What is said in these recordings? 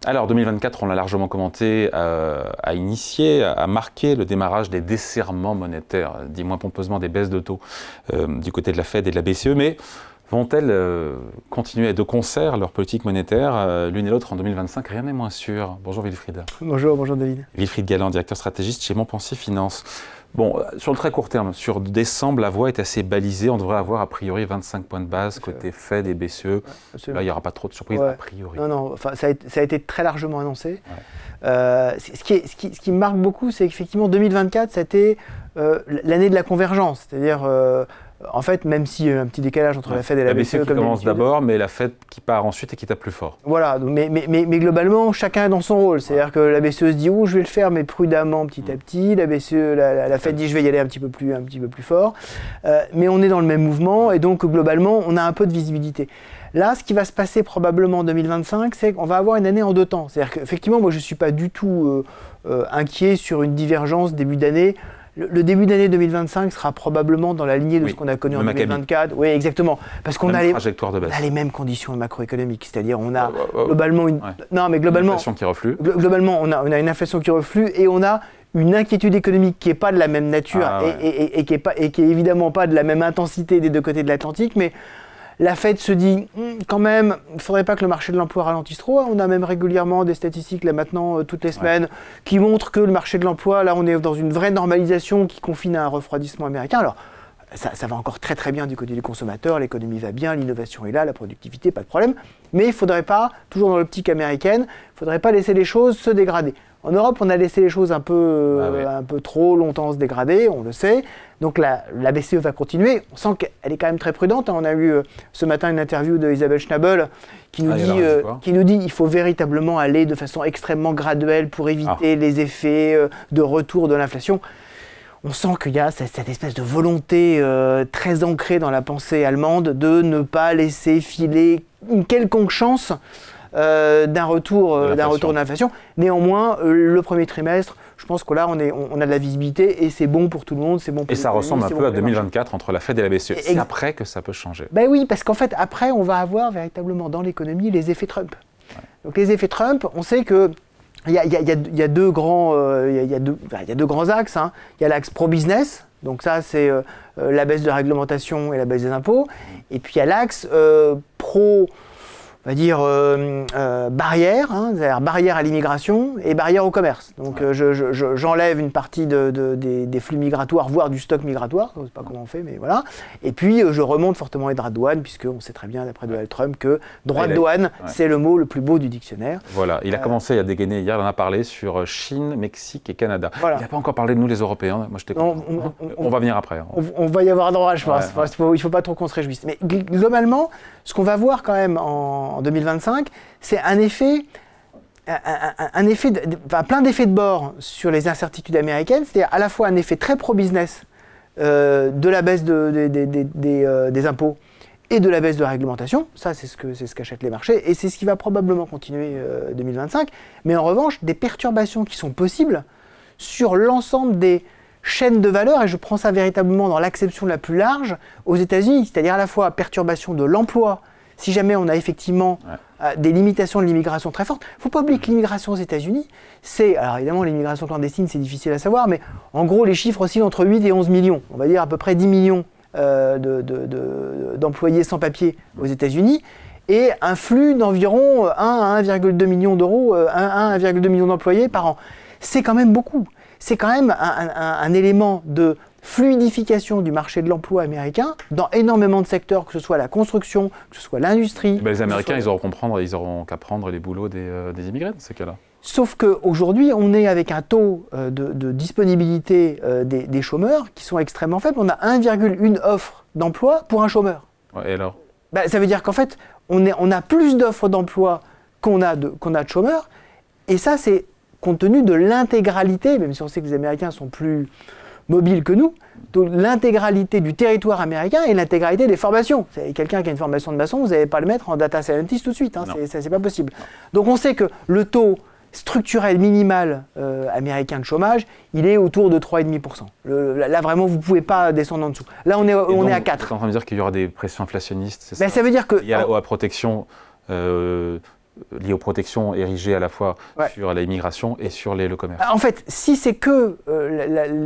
Alors 2024, on l'a largement commenté, a initié, a marqué le démarrage des desserrements monétaires, dit moins pompeusement des baisses de taux du côté de la Fed et de la BCE, mais vont-elles continuer de concert leur politique monétaire l'une et l'autre en 2025? Rien n'est moins sûr. Bonjour Wilfried. Bonjour David. Wilfried Galland, directeur stratégiste chez Montpensier Finance. Bon, sur le très court terme, sur décembre, la voie est assez balisée. On devrait avoir a priori 25 points de base côté Fed et BCE. Là, il n'y aura pas trop de surprises a priori. Non, enfin, ça a été très largement annoncé. Ce qui me marque beaucoup, c'est qu'effectivement 2024, ça a été l'année de la convergence. C'est-à-dire, en fait, même s'il y a un petit décalage entre la Fed et la BCE qui commence d'abord, mais la Fed qui part ensuite et qui tape plus fort. Voilà, mais globalement, chacun est dans son rôle. C'est-à-dire que la BCE se dit « je vais le faire, mais prudemment, petit à petit ». La BCE, la Fed dit « je vais y aller un petit peu plus fort ». Mais on est dans le même mouvement et donc, globalement, on a un peu de visibilité. Là, ce qui va se passer probablement en 2025, c'est qu'on va avoir une année en deux temps. C'est-à-dire qu'effectivement, moi, je ne suis pas du tout inquiet sur une divergence début d'année. Le début d'année 2025 sera probablement dans la lignée de ce qu'on a connu en 2024. Oui, exactement. Parce qu'on a les mêmes conditions macroéconomiques. C'est-à-dire on a globalement une inflation qui reflue. Globalement, on a une inflation qui reflue et on a une inquiétude économique qui n'est pas de la même nature et qui est évidemment pas de la même intensité des deux côtés de l'Atlantique, mais la Fed se dit, quand même, il ne faudrait pas que le marché de l'emploi ralentisse trop. On a même régulièrement des statistiques, là maintenant, toutes les semaines, qui montrent que le marché de l'emploi, là, on est dans une vraie normalisation qui confine à un refroidissement américain. Alors, ça va encore très très bien du côté du consommateur, l'économie va bien, l'innovation est là, la productivité, pas de problème. Mais il ne faudrait pas, toujours dans l'optique américaine, il ne faudrait pas laisser les choses se dégrader. En Europe, on a laissé les choses un peu trop longtemps se dégrader, on le sait. Donc la BCE va continuer. On sent qu'elle est quand même très prudente. On a eu ce matin une interview d'Isabelle Schnabel qui nous dit qu'il faut véritablement aller de façon extrêmement graduelle pour éviter les effets de retour de l'inflation. On sent qu'il y a cette espèce de volonté très ancrée dans la pensée allemande de ne pas laisser filer une quelconque chance d'un retour de l'inflation. Néanmoins, le premier trimestre, je pense que là, on a de la visibilité et c'est bon pour tout le monde. C'est bon pour et ça ressemble un peu à 2024 entre la Fed et la BCE. C'est après que ça peut changer. Ben oui, parce qu'en fait, après, on va avoir véritablement dans l'économie les effets Trump. Donc les effets Trump, on sait que il y a deux grands axes. Hein. Il y a l'axe pro-business, donc ça c'est la baisse de la réglementation et la baisse des impôts. Et puis il y a l'axe pro, on va dire, barrière, hein, c'est-à-dire barrière à l'immigration et barrière au commerce. Donc j'enlève une partie des flux migratoires, voire du stock migratoire, je ne sais pas comment on fait, mais voilà. Et puis je remonte fortement les droits de douane, puisqu'on sait très bien, d'après Donald Trump, que droit de douane, c'est le mot le plus beau du dictionnaire. Voilà, il a commencé à dégainer hier, il en a parlé sur Chine, Mexique et Canada. Voilà. Il n'a pas encore parlé de nous les Européens, moi je t'ai compris. On va venir après. On va y avoir droit, je pense. Il ne faut pas trop qu'on se réjouisse. Mais globalement, ce qu'on va voir quand même en 2025, c'est un effet, plein d'effets de bord sur les incertitudes américaines, c'est-à-dire à la fois un effet très pro-business de la baisse des impôts et de la baisse de la réglementation. Ça, c'est ce qu'achètent les marchés et c'est ce qui va probablement continuer 2025. Mais en revanche, des perturbations qui sont possibles sur l'ensemble des chaînes de valeur, et je prends ça véritablement dans l'acception la plus large, aux États-Unis, c'est-à-dire à la fois perturbation de l'emploi. Si jamais on a effectivement des limitations de l'immigration très fortes, il ne faut pas oublier que l'immigration aux États-Unis, alors évidemment l'immigration clandestine c'est difficile à savoir, mais en gros les chiffres oscillent entre 8 et 11 millions, on va dire à peu près 10 millions d'employés sans papier aux États-Unis, et un flux d'environ 1 à 1,2 million d'euros, 1 à 1,2 million d'employés par an. C'est quand même beaucoup, c'est quand même un élément de fluidification du marché de l'emploi américain dans énormément de secteurs, que ce soit la construction, que ce soit l'industrie. Les Américains, ils auront qu'à prendre les boulots des immigrés dans ces cas-là. Sauf qu'aujourd'hui, on est avec un taux de disponibilité des chômeurs qui sont extrêmement faibles. On a 1,1 offre d'emploi pour un chômeur. Et alors ? Ça veut dire qu'en fait, on a plus d'offres d'emploi qu'on a de chômeurs. Et ça, c'est compte tenu de l'intégralité, même si on sait que les Américains sont plus mobiles que nous, donc l'intégralité du territoire américain et l'intégralité des formations. Quelqu'un qui a une formation de maçon, vous n'allez pas le mettre en data scientist tout de suite, hein, c'est pas possible. Non. Donc on sait que le taux structurel minimal américain de chômage, il est autour de 3,5%. Là vraiment, vous ne pouvez pas descendre en dessous. Là, on est à 4. Tu es en train de dire qu'il y aura des pressions inflationnistes, c'est ça veut dire que... Il y a la protection liées aux protections érigées à la fois sur l'immigration et sur le commerce. En fait, si c'est que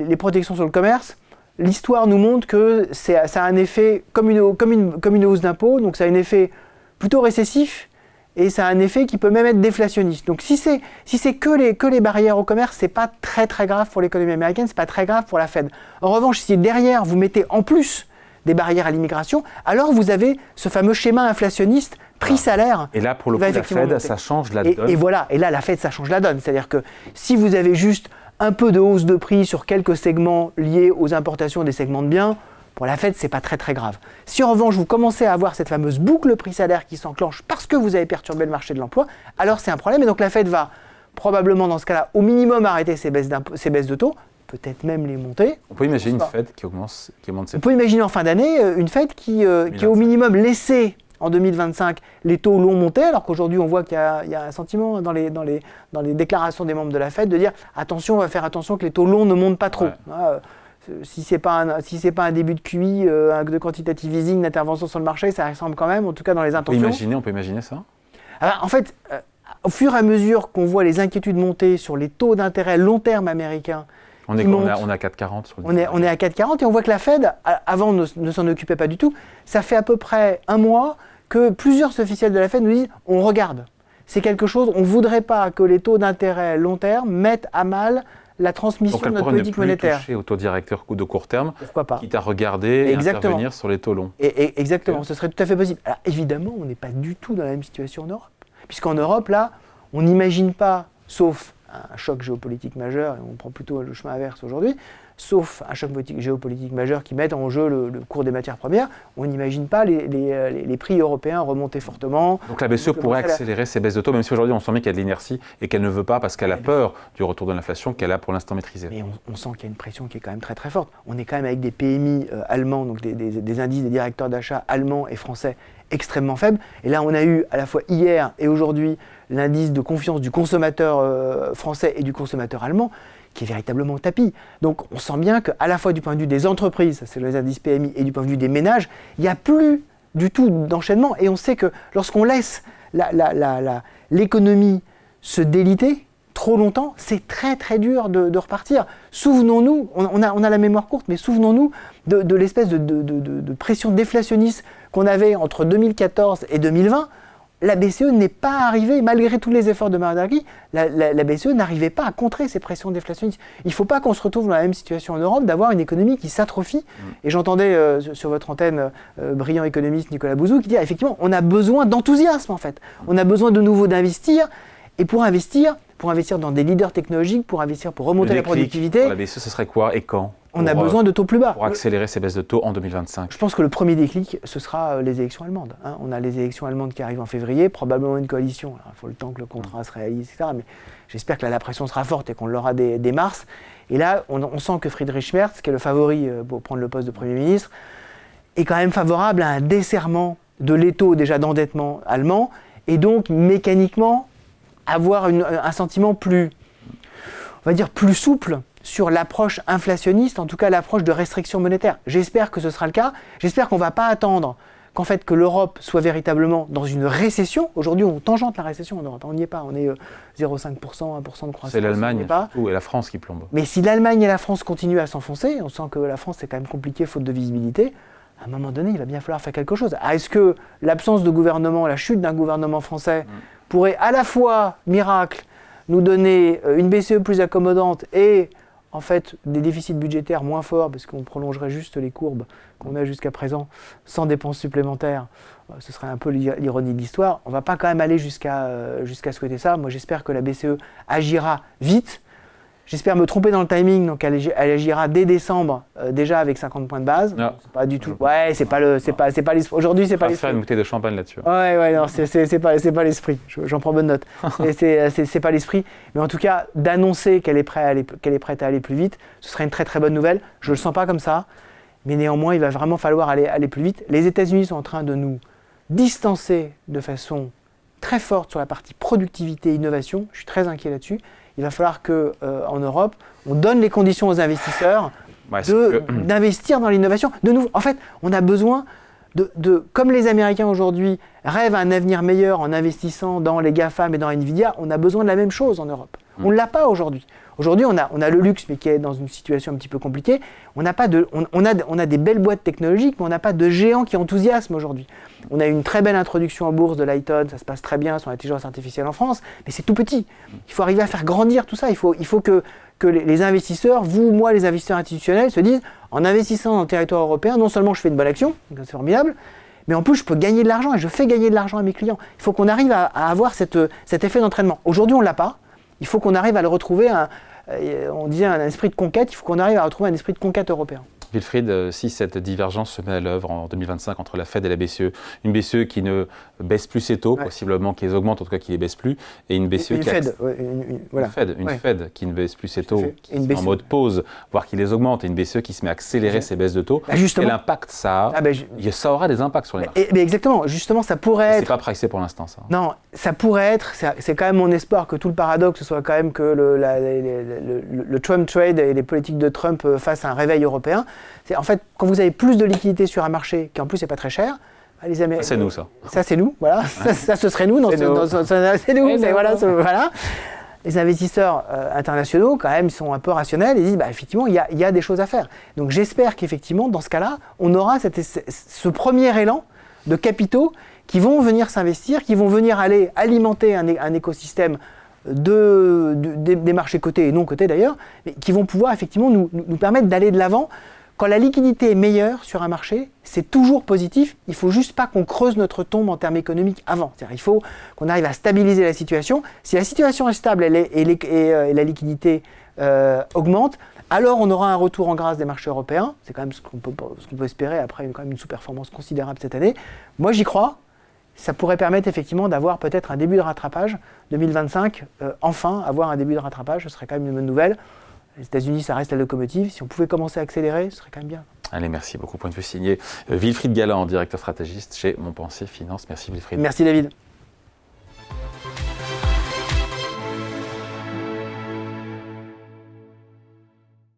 les protections sur le commerce, l'histoire nous montre que ça a un effet comme une hausse d'impôts, donc ça a un effet plutôt récessif et ça a un effet qui peut même être déflationniste. Donc si c'est que les barrières au commerce, c'est pas très très grave pour l'économie américaine, c'est pas très grave pour la Fed. En revanche, si derrière vous mettez en plus des barrières à l'immigration, alors vous avez ce fameux schéma inflationniste prix-salaire. Et là, pour le coup, la Fed, ça change la donne. Et voilà, et là, la Fed, ça change la donne. C'est-à-dire que si vous avez juste un peu de hausse de prix sur quelques segments liés aux importations des segments de biens, pour la Fed, c'est pas très très grave. Si en revanche, vous commencez à avoir cette fameuse boucle prix-salaire qui s'enclenche parce que vous avez perturbé le marché de l'emploi, alors c'est un problème. Et donc la Fed va probablement, dans ce cas-là, au minimum arrêter ses baisses de taux, peut-être même les monter. On peut imaginer une Fed qui augmente ses taux. On peut imaginer en fin d'année une Fed qui au minimum laissé en 2025 les taux longs monter, alors qu'aujourd'hui on voit qu'il y a un sentiment dans les déclarations des membres de la Fed de dire attention, on va faire attention que les taux longs ne montent pas trop. Si c'est pas un début de QE, de quantitative easing, d'intervention sur le marché, ça ressemble quand même, en tout cas dans les intentions. On peut imaginer ça. Alors, en fait, au fur et à mesure qu'on voit les inquiétudes monter sur les taux d'intérêt long terme américains, on est à 4,40 sur le on est à 4,40 et on voit que la Fed, avant, ne s'en occupait pas du tout. Ça fait à peu près un mois que plusieurs officiels de la Fed nous disent on regarde. C'est quelque chose, on ne voudrait pas que les taux d'intérêt long terme mettent à mal la transmission de notre politique monétaire. Donc elle pourrait ne plus toucher au taux directeur de court terme, pourquoi pas, quitte à regarder et intervenir sur les taux longs. Exactement, ce serait tout à fait possible. Alors évidemment, on n'est pas du tout dans la même situation en Europe. Puisqu'en Europe, là, on n'imagine pas, sauf un choc géopolitique majeur, et on prend plutôt le chemin inverse aujourd'hui, sauf un choc géopolitique majeur qui mette en jeu le cours des matières premières, on n'imagine pas les prix européens remonter fortement. Donc la BCE pourrait accélérer ses baisses de taux, même si aujourd'hui on sent bien qu'il y a de l'inertie et qu'elle ne veut pas parce qu'elle a peur du retour de l'inflation qu'elle a pour l'instant maîtrisée. Mais on sent qu'il y a une pression qui est quand même très très forte. On est quand même avec des PMI allemands, donc des indices des directeurs d'achat allemands et français extrêmement faibles. Et là on a eu à la fois hier et aujourd'hui l'indice de confiance du consommateur français et du consommateur allemand qui est véritablement au tapis. Donc on sent bien qu'à la fois du point de vue des entreprises, ça c'est les indices PMI, et du point de vue des ménages, il n'y a plus du tout d'enchaînement. Et on sait que lorsqu'on laisse l'économie se déliter trop longtemps, c'est très très dur de repartir. Souvenons-nous, on a la mémoire courte, mais souvenons-nous de l'espèce de pression déflationniste qu'on avait entre 2014 et 2020. La BCE n'est pas arrivée, malgré tous les efforts de Mario Draghi, la BCE n'arrivait pas à contrer ces pressions déflationnistes. Il ne faut pas qu'on se retrouve dans la même situation en Europe, d'avoir une économie qui s'atrophie. Et j'entendais sur votre antenne, brillant économiste Nicolas Bouzou, qui dit effectivement, on a besoin d'enthousiasme en fait. On a besoin de nouveau d'investir, et pour investir dans des leaders technologiques, pour investir, pour remonter la productivité. Pour la BCE, ce serait quoi et quand on a besoin de taux plus bas. Pour accélérer ces baisses de taux en 2025. Je pense que le premier déclic, ce sera les élections allemandes. On a les élections allemandes qui arrivent en février, probablement une coalition. Il faut le temps que le contrat se réalise, etc. Mais j'espère que la pression sera forte et qu'on l'aura dès mars. Et là, on sent que Friedrich Merz, qui est le favori pour prendre le poste de Premier ministre, est quand même favorable à un desserrement de l'étau déjà d'endettement allemand et donc mécaniquement avoir un sentiment plus, on va dire, plus souple sur l'approche inflationniste, en tout cas l'approche de restriction monétaire. J'espère que ce sera le cas. J'espère qu'on ne va pas attendre qu'en fait que l'Europe soit véritablement dans une récession. Aujourd'hui, on tangente la récession en Europe. On n'y est pas. On est 0,5%, 1% de croissance. C'est l'Allemagne surtout et la France qui plombe. Mais si l'Allemagne et la France continuent à s'enfoncer, on sent que la France c'est quand même compliqué faute de visibilité. À un moment donné, il va bien falloir faire quelque chose. Est-ce que l'absence de gouvernement, la chute d'un gouvernement français pourrait à la fois, miracle, nous donner une BCE plus accommodante et en fait des déficits budgétaires moins forts parce qu'on prolongerait juste les courbes qu'on a jusqu'à présent sans dépenses supplémentaires, ce serait un peu l'ironie de l'histoire. On ne va pas quand même aller jusqu'à souhaiter ça. Moi j'espère que la BCE agira vite. J'espère me tromper dans le timing, donc elle agira dès décembre déjà avec 50 points de base. Non. C'est pas du tout. Ouais, c'est pas l'esprit. Aujourd'hui, c'est pas l'esprit. Faire une bouteille de champagne là-dessus. Ouais, non, c'est pas l'esprit. J'en prends bonne note. Et c'est pas l'esprit. Mais en tout cas, d'annoncer qu'elle est prête à aller plus vite, ce serait une très très bonne nouvelle. Je le sens pas comme ça, mais néanmoins, il va vraiment falloir aller plus vite. Les États-Unis sont en train de nous distancer de façon très forte sur la partie productivité et innovation. Je suis très inquiet là-dessus. Il va falloir qu'en Europe, on donne les conditions aux investisseurs d'investir dans l'innovation. De nouveau, en fait, on a besoin comme les Américains aujourd'hui rêvent à un avenir meilleur en investissant dans les GAFAM et dans Nvidia, on a besoin de la même chose en Europe. On ne l'a pas aujourd'hui. Aujourd'hui, on a le luxe, mais qui est dans une situation un petit peu compliquée. On a des belles boîtes technologiques, mais on n'a pas de géants qui enthousiasment aujourd'hui. On a une très belle introduction en bourse de Lighton, ça se passe très bien sur l'intelligence artificielle en France, mais c'est tout petit. Il faut arriver à faire grandir tout ça. Il faut que les investisseurs, vous, moi, les investisseurs institutionnels, se disent, en investissant dans le territoire européen, non seulement je fais une bonne action, c'est formidable, mais en plus je peux gagner de l'argent et je fais gagner de l'argent à mes clients. Il faut qu'on arrive à avoir cet effet d'entraînement. Aujourd'hui, on ne l'a pas. Il faut qu'on arrive à le retrouver, on disait un esprit de conquête, il faut qu'on arrive à retrouver un esprit de conquête européen. Wilfried, si cette divergence se met à l'œuvre en 2025 entre la Fed et la BCE, une BCE qui ne baisse plus ses taux, possiblement qui les augmente, en tout cas qui les baisse plus, et une BCE une qui Fed, une Fed qui ne baisse plus ses taux, qui est en mode pause, voire qui les augmente, et une BCE qui se met à accélérer ses baisses de taux. Quel impact ça a Ça aura des impacts sur les marchés. Exactement, justement, ça pourrait être... C'est pas pricé pour l'instant, ça. Non, ça pourrait être, c'est quand même mon espoir que tout le paradoxe soit quand même que le Trump trade et les politiques de Trump fassent un réveil européen. En fait, quand vous avez plus de liquidités sur un marché, qui en plus n'est pas très cher, les Américains... C'est nous, ça. Ça, c'est nous, voilà. Ça, ce serait nous. C'est nous. Voilà. Les investisseurs internationaux, quand même, sont un peu rationnels et disent, effectivement, il y a des choses à faire. Donc, j'espère qu'effectivement, dans ce cas-là, on aura ce premier élan de capitaux qui vont venir s'investir, qui vont venir aller alimenter un écosystème des marchés cotés et non cotés d'ailleurs, mais qui vont pouvoir effectivement nous permettre d'aller de l'avant. Quand la liquidité est meilleure sur un marché, c'est toujours positif. Il ne faut juste pas qu'on creuse notre tombe en termes économiques avant. C'est-à-dire, il faut qu'on arrive à stabiliser la situation. Si la situation est stable et la liquidité augmente, alors on aura un retour en grâce des marchés européens. C'est quand même ce qu'on peut espérer après quand même une sous-performance considérable cette année. Moi, j'y crois. Ça pourrait permettre effectivement d'avoir peut-être un début de rattrapage. 2025, enfin, avoir un début de rattrapage, ce serait quand même une bonne nouvelle. Les États-Unis, ça reste la locomotive. Si on pouvait commencer à accélérer, ce serait quand même bien. Allez, merci beaucoup. Point de vue signé Wilfried Galland, directeur stratégiste chez Montpensier Finance. Merci Wilfried. Merci David.